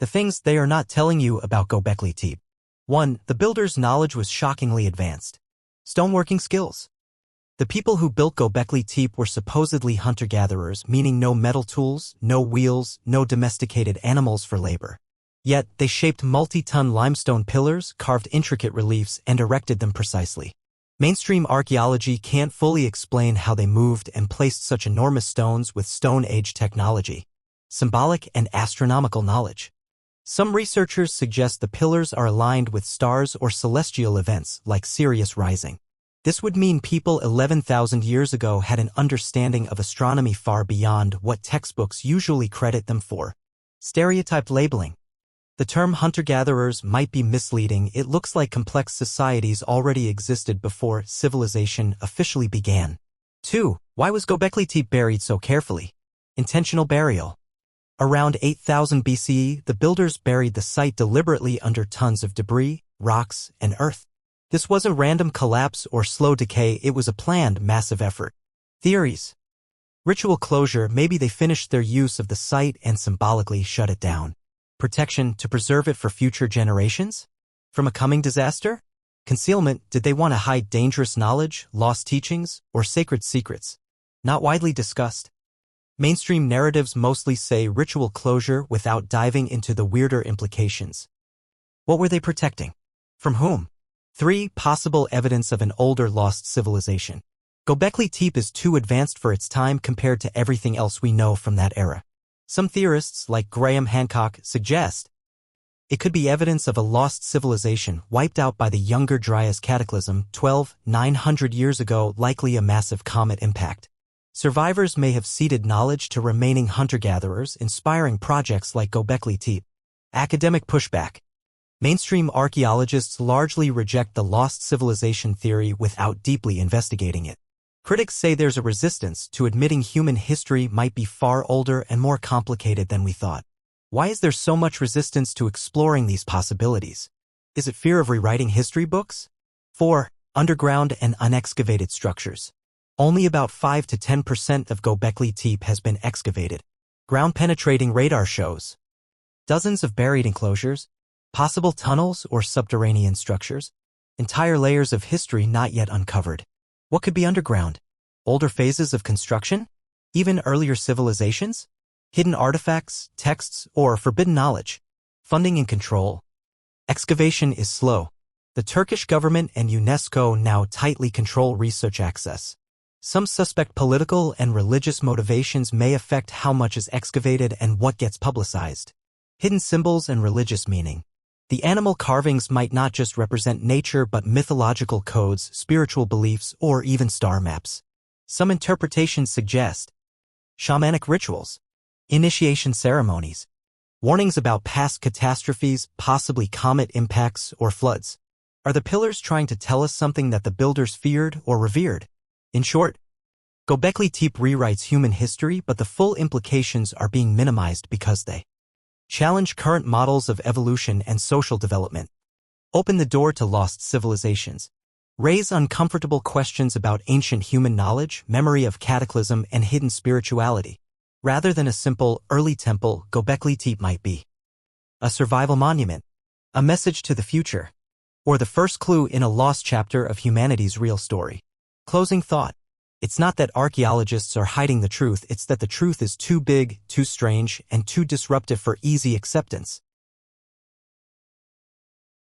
The things they are not telling you about Gobekli Tepe. 1. The builder's knowledge was shockingly advanced. Stoneworking skills. The people who built Gobekli Tepe were supposedly hunter-gatherers, meaning no metal tools, no wheels, no domesticated animals for labor. Yet, they shaped multi-ton limestone pillars, carved intricate reliefs, and erected them precisely. Mainstream archaeology can't fully explain how they moved and placed such enormous stones with Stone Age technology, symbolic and astronomical knowledge. Some researchers suggest the pillars are aligned with stars or celestial events like Sirius rising. This would mean people 11,000 years ago had an understanding of astronomy far beyond what textbooks usually credit them for. Stereotyped labeling. The term hunter-gatherers might be misleading. It looks like complex societies already existed before civilization officially began. 2. Why was Gobekli Tepe buried so carefully? Intentional burial. Around 8000 BCE, the builders buried the site deliberately under tons of debris, rocks, and earth. This wasn't random collapse or slow decay, it was a planned, massive effort. Theories. Ritual closure. Maybe they finished their use of the site and symbolically shut it down. Protection, to preserve it for future generations? From a coming disaster? Concealment. Did they want to hide dangerous knowledge, lost teachings, or sacred secrets? Not widely discussed. Mainstream narratives mostly say ritual closure without diving into the weirder implications. What were they protecting? From whom? 3. Possible evidence of an older lost civilization. Gobekli Tepe is too advanced for its time compared to everything else we know from that era. Some theorists, like Graham Hancock, suggest it could be evidence of a lost civilization wiped out by the Younger Dryas cataclysm 900 years ago, likely a massive comet impact. Survivors may have ceded knowledge to remaining hunter-gatherers, inspiring projects like Gobekli Tepe. Academic pushback. Mainstream archaeologists largely reject the lost civilization theory without deeply investigating it. Critics say there's a resistance to admitting human history might be far older and more complicated than we thought. Why is there so much resistance to exploring these possibilities? Is it fear of rewriting history books? 4. Underground and unexcavated structures. Only about 5 to 10% of Gobekli Tepe has been excavated. Ground-penetrating radar shows dozens of buried enclosures, possible tunnels or subterranean structures, entire layers of history not yet uncovered. What could be underground? Older phases of construction? Even earlier civilizations? Hidden artifacts, texts, or forbidden knowledge? Funding and control. Excavation is slow. The Turkish government and UNESCO now tightly control research access. Some suspect political and religious motivations may affect how much is excavated and what gets publicized. Hidden symbols and religious meaning. The animal carvings might not just represent nature but mythological codes, spiritual beliefs, or even star maps. Some interpretations suggest shamanic rituals, initiation ceremonies, warnings about past catastrophes, possibly comet impacts or floods. Are the pillars trying to tell us something that the builders feared or revered? In short, Gobekli Tepe rewrites human history, but the full implications are being minimized because they challenge current models of evolution and social development, open the door to lost civilizations, raise uncomfortable questions about ancient human knowledge, memory of cataclysm, and hidden spirituality. Rather than a simple, early temple, Gobekli Tepe might be a survival monument, a message to the future, or the first clue in a lost chapter of humanity's real story. Closing thought. It's not that archaeologists are hiding the truth, it's that the truth is too big, too strange, and too disruptive for easy acceptance.